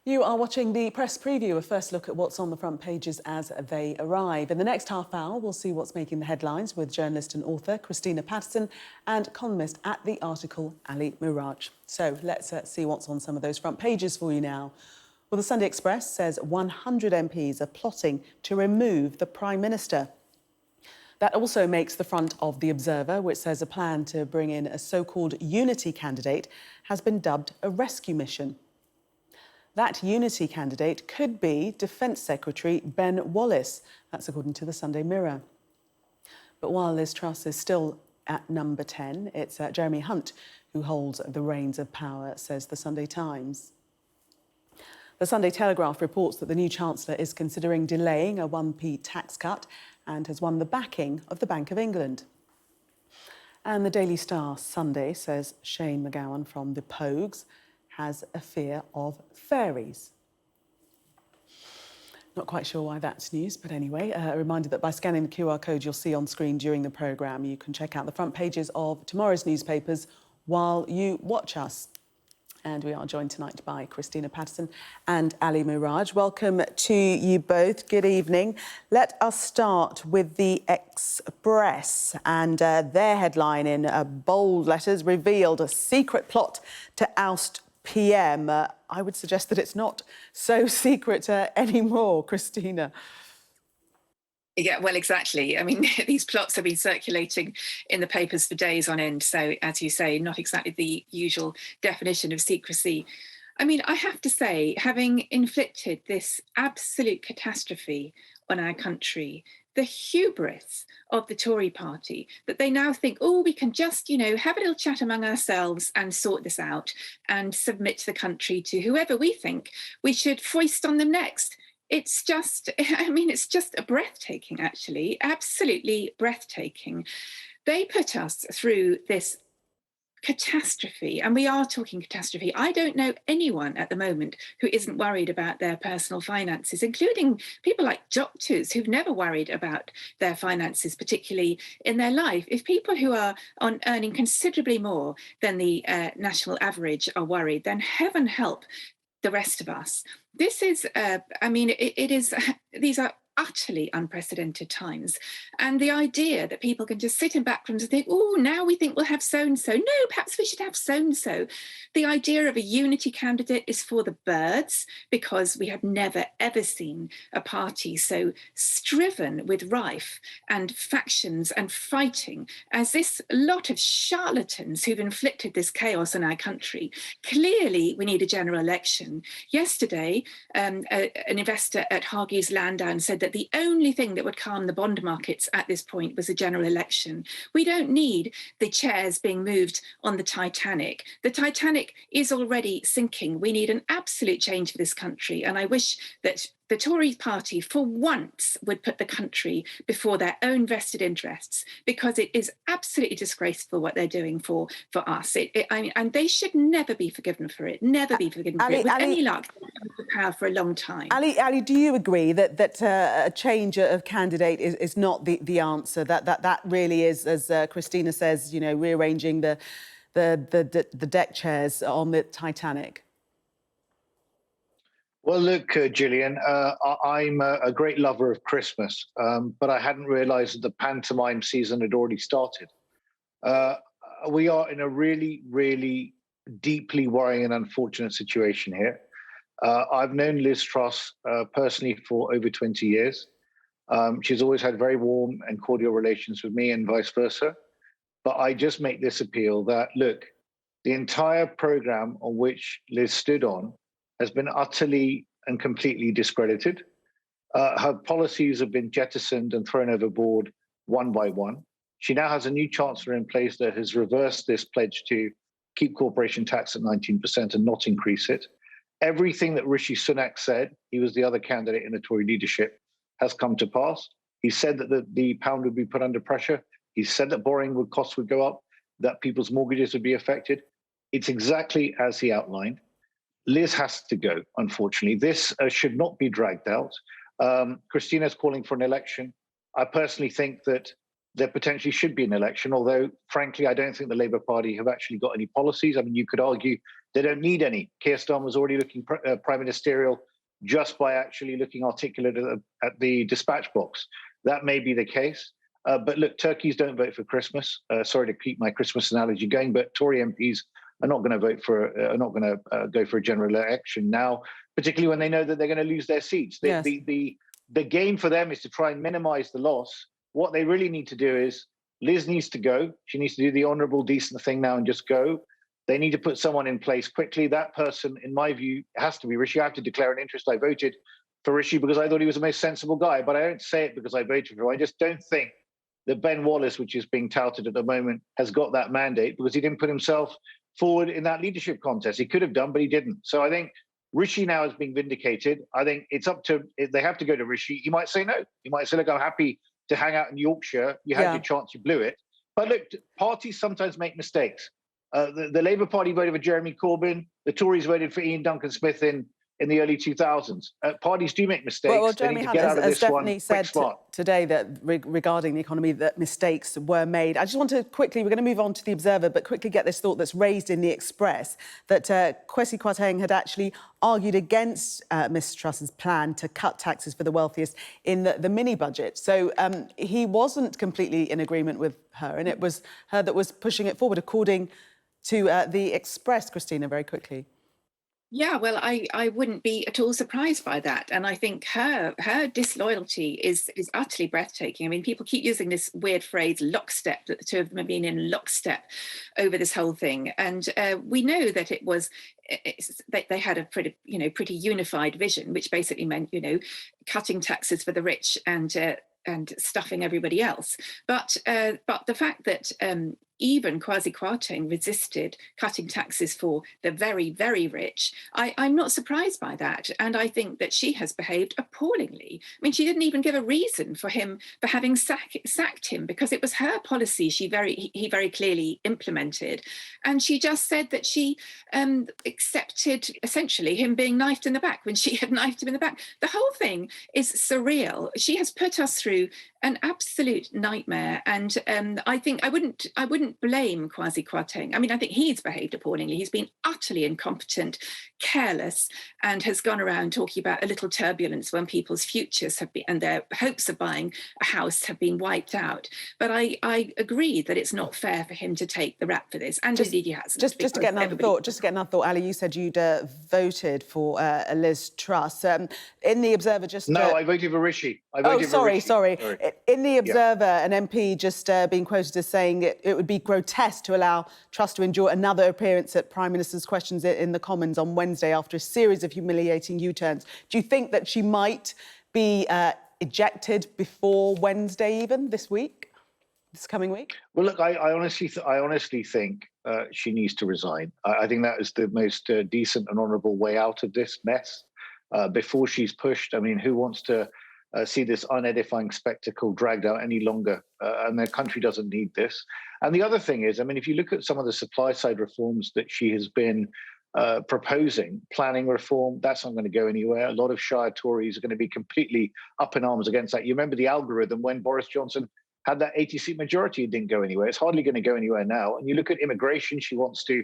You are watching the press preview, a first look at what's on the front pages as they arrive. In the next half hour, we'll see what's making the headlines with journalist and author Christina Patterson and columnist at the article Ali Miraj. So let's see what's on some of those front pages for you now. Well, the Sunday Express says 100 MPs are plotting to remove the Prime Minister. That also makes the front of The Observer, which says a plan to bring in a so-called unity candidate has been dubbed a rescue mission. That unity candidate could be Defence Secretary Ben Wallace. That's according to the Sunday Mirror. But while Liz Truss is still at number 10, it's Jeremy Hunt who holds the reins of power, says the Sunday Times. The Sunday Telegraph reports that the new Chancellor is considering delaying a 1p tax cut and has won the backing of the Bank of England. And the Daily Star Sunday says Shane McGowan from the Pogues has a fear of fairies. Not quite sure why that's news, but anyway, a reminder that by scanning the QR code you'll see on screen during the programme, you can check out the front pages of tomorrow's newspapers while you watch us. And we are joined tonight by Christina Patterson and Ali Miraj. Welcome to you both. Good evening. Let us start with the Express and their headline in bold letters revealed a secret plot to oust PM. I would suggest that it's not so secret anymore, Christina. Yeah, well, exactly. I mean, these plots have been circulating in the papers for days on end. So, as you say, not exactly the usual definition of secrecy. I mean, I have to say, having inflicted this absolute catastrophe on our country, the hubris of the Tory party, that they now think, oh, we can just, have a little chat among ourselves and sort this out and submit the country to whoever we think we should foist on them next. It's just breathtaking, actually, absolutely breathtaking. They put us through this catastrophe, and we are talking catastrophe. I don't know anyone at the moment who isn't worried about their personal finances, including people like doctors who've never worried about their finances, particularly in their life. If people who are earning considerably more than the national average are worried, then heaven help the rest of us. This is, these are utterly unprecedented times. And the idea that people can just sit in back rooms and think, oh, now we think we'll have so-and-so. No, perhaps we should have so-and-so. The idea of a unity candidate is for the birds, because we have never, ever seen a party so striven with rife and factions and fighting as this lot of charlatans who've inflicted this chaos on our country. Clearly, we need a general election. Yesterday, an investor at Hargreaves Lansdown said that the only thing that would calm the bond markets at this point was a general election. We don't need the chairs being moved on the Titanic. The Titanic is already sinking. We need an absolute change for this country. And I wish that the Tory party, for once, would put the country before their own vested interests, because it is absolutely disgraceful what they're doing for us. And they should never be forgiven for it. Never be forgiven for it. With any luck, they'll come to power for a long time. Ali, do you agree that a change of candidate is not the answer? That really is, as Christina says, rearranging the deck chairs on the Titanic? Well, look, Gillian, I'm a great lover of Christmas, but I hadn't realised that the pantomime season had already started. We are in a really, really deeply worrying and unfortunate situation here. I've known Liz Truss personally for over 20 years. She's always had very warm and cordial relations with me and vice versa. But I just make this appeal that, look, the entire programme on which Liz stood on has been utterly and completely discredited. Her policies have been jettisoned and thrown overboard one by one. She now has a new chancellor in place that has reversed this pledge to keep corporation tax at 19% and not increase it. Everything that Rishi Sunak said, he was the other candidate in the Tory leadership, has come to pass. He said that the pound would be put under pressure. He said that borrowing costs would go up, that people's mortgages would be affected. It's exactly as he outlined. Liz has to go, unfortunately. This should not be dragged out. Christina's calling for an election. I personally think that there potentially should be an election, although, frankly, I don't think the Labour Party have actually got any policies. I mean, you could argue they don't need any. Keir Starmer was already looking prime ministerial just by actually looking articulate at the dispatch box. That may be the case. But look, turkeys don't vote for Christmas. Sorry to keep my Christmas analogy going, but Tory MPs are not going to vote for, are not going to go for a general election now, particularly when they know that they're going to lose their seats. Yes. The game for them is to try and minimise the loss. What they really need to do is Liz needs to go. She needs to do the honourable, decent thing now and just go. They need to put someone in place quickly. That person, in my view, has to be Rishi. I have to declare an interest. I voted for Rishi because I thought he was the most sensible guy, but I don't say it because I voted for him. I just don't think that Ben Wallace, which is being touted at the moment, has got that mandate because he didn't put himself forward in that leadership contest. He could have done, but he didn't. So I think Rishi now is being vindicated. I think it's up to, they have to go to Rishi. He might say no. He might say, look, I'm happy to hang out in Yorkshire. You had your chance, you blew it. But look, parties sometimes make mistakes. The Labour Party voted for Jeremy Corbyn. The Tories voted for Ian Duncan Smith in the early 2000s. Parties do make mistakes. Well, Jeremy Hunt has definitely said today that regarding the economy that mistakes were made. I just want to quickly, we're going to move on to the Observer, but quickly get this thought that's raised in the Express, that Kwesi Kwarteng had actually argued against Ms Truss's plan to cut taxes for the wealthiest in the mini-budget. So he wasn't completely in agreement with her, and it was her that was pushing it forward, according to the Express. Christina, very quickly. Yeah, well, I wouldn't be at all surprised by that. And I think her disloyalty is utterly breathtaking. I mean, people keep using this weird phrase, lockstep, that the two of them have been in lockstep over this whole thing. And we know that they had a pretty unified vision, which basically meant, cutting taxes for the rich and stuffing everybody else. But the fact that even Kwasi Kwarteng resisted cutting taxes for the very, very rich, I'm not surprised by that. And I think that she has behaved appallingly. I mean, she didn't even give a reason for having sacked him, because it was her policy he very clearly implemented. And she just said that she accepted essentially him being knifed in the back when she had knifed him in the back. The whole thing is surreal. She has put us through an absolute nightmare. And I think I wouldn't blame Kwasi Kwarteng. I mean, I think he's behaved appallingly. He's been utterly incompetent, careless, and has gone around talking about a little turbulence when people's futures have been, and their hopes of buying a house have been wiped out. But I agree that it's not fair for him to take the rap for this, and indeed he hasn't. Just to get another thought, Ali, you said you'd voted for Liz Truss. In the Observer, No, I voted for Rishi. Sorry. In the Observer, an MP just being quoted as saying it would be grotesque to allow Truss to endure another appearance at Prime Minister's Questions in the Commons on Wednesday after a series of humiliating U-turns. Do you think that she might be ejected before Wednesday, even this coming week? Well, look, I honestly think she needs to resign. I think that is the most decent and honourable way out of this mess. Before she's pushed, I mean, who wants to see this unedifying spectacle dragged out any longer? And the country doesn't need this. And the other thing is, I mean, if you look at some of the supply side reforms that she has been proposing, planning reform, that's not going to go anywhere. A lot of Shire Tories are going to be completely up in arms against that. You remember the algorithm when Boris Johnson had that 80-seat majority, it didn't go anywhere. It's hardly going to go anywhere now. And you look at immigration, she wants to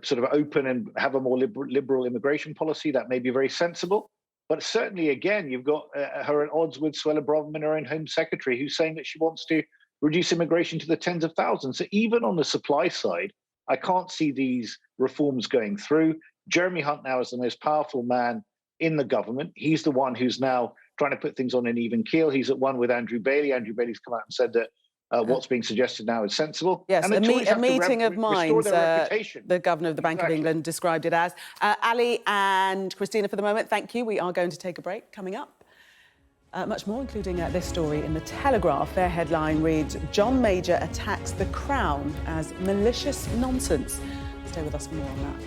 sort of open and have a more liberal immigration policy. That may be very sensible. But certainly, again, you've got her at odds with Suella Braverman, her own Home Secretary, who's saying that she wants to reduce immigration to the tens of thousands. So even on the supply side, I can't see these reforms going through. Jeremy Hunt now is the most powerful man in the government. He's the one who's now trying to put things on an even keel. He's at one with Andrew Bailey. Andrew Bailey's come out and said that what's being suggested now is sensible. Yes, and a meeting of minds, the Governor of the Bank of England described it as. Ali and Christina, for the moment, thank you. We are going to take a break. Coming up, much more, including this story in The Telegraph. Their headline reads, John Major attacks the Crown as malicious nonsense. Stay with us for more on that.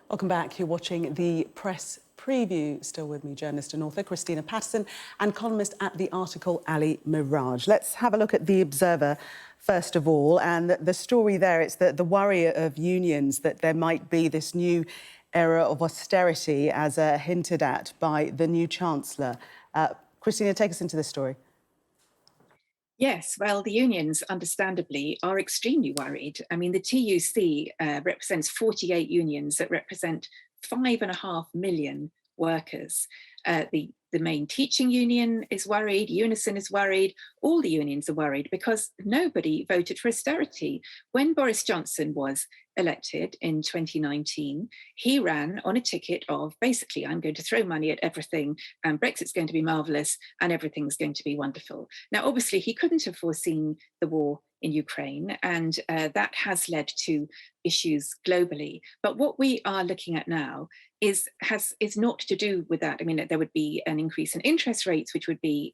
Welcome back. You're watching the Press Preview. Still with me, journalist and author Christina Patterson and columnist at the article Ali Miraj. Let's have a look at The Observer first of all. And the story there, it's the worry of unions that there might be this new era of austerity as hinted at by the new Chancellor. Christina, take us into this story. Yes, well, the unions, understandably, are extremely worried. I mean, the TUC represents 48 unions that represent 5.5 million workers. The main teaching union is worried, Unison is worried, all the unions are worried because nobody voted for austerity. When Boris Johnson was elected in 2019, he ran on a ticket of basically, I'm going to throw money at everything and Brexit's going to be marvellous and everything's going to be wonderful. Now, obviously, he couldn't have foreseen the war in Ukraine, and that has led to issues globally. But what we are looking at now is not to do with that. I mean, there would be an increase in interest rates, which would be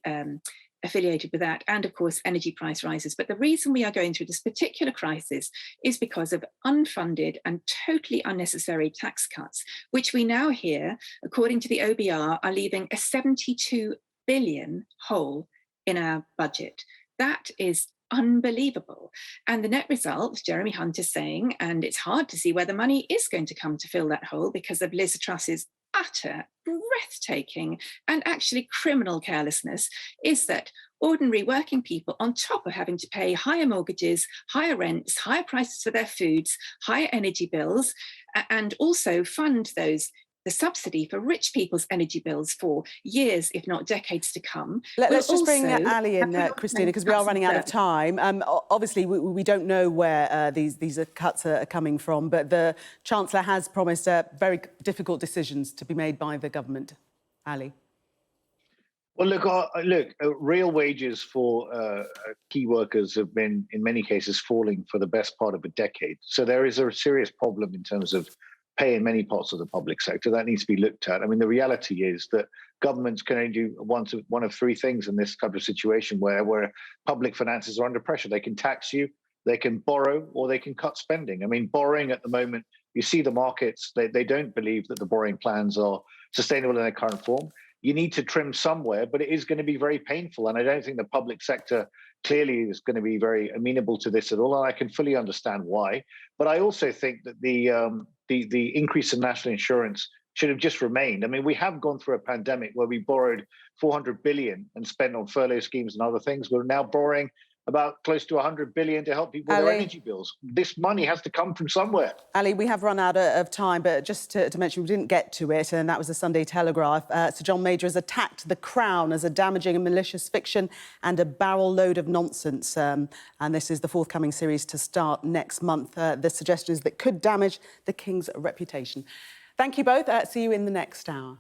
affiliated with that, and of course, energy price rises. But the reason we are going through this particular crisis is because of unfunded and totally unnecessary tax cuts, which we now hear, according to the OBR, are leaving a 72 billion hole in our budget. That is unbelievable. And the net result, Jeremy Hunt is saying, and it's hard to see where the money is going to come to fill that hole because of Liz Truss's utter, breathtaking, and actually criminal carelessness, is that ordinary working people, on top of having to pay higher mortgages, higher rents, higher prices for their foods, higher energy bills, and also fund the subsidy for rich people's energy bills for years, if not decades to come. Let's just bring Ali in, Christina, because we are running out of time. Obviously, we don't know where these cuts are coming from, but the Chancellor has promised very difficult decisions to be made by the government. Ali. Well, look, real wages for key workers have been, in many cases, falling for the best part of a decade. So there is a serious problem in terms of pay in many parts of the public sector. That needs to be looked at. I mean, the reality is that governments can only do one of three things in this type of situation where public finances are under pressure. They can tax you, they can borrow, or they can cut spending. I mean, borrowing at the moment, you see the markets, they don't believe that the borrowing plans are sustainable in their current form. You need to trim somewhere, but it is going to be very painful. And I don't think the public sector clearly is going to be very amenable to this at all. And I can fully understand why. But I also think that the increase in national insurance should have just remained. I mean, we have gone through a pandemic where we borrowed 400 billion and spent on furlough schemes and other things. We're now borrowing about close to 100 billion to help people with their energy bills. This money has to come from somewhere. Ali, we have run out of time, but just to mention, we didn't get to it, and that was the Sunday Telegraph. Sir John Major has attacked The Crown as a damaging and malicious fiction and a barrel load of nonsense. And this is the forthcoming series to start next month. The suggestion is that could damage the King's reputation. Thank you both. See you in the next hour.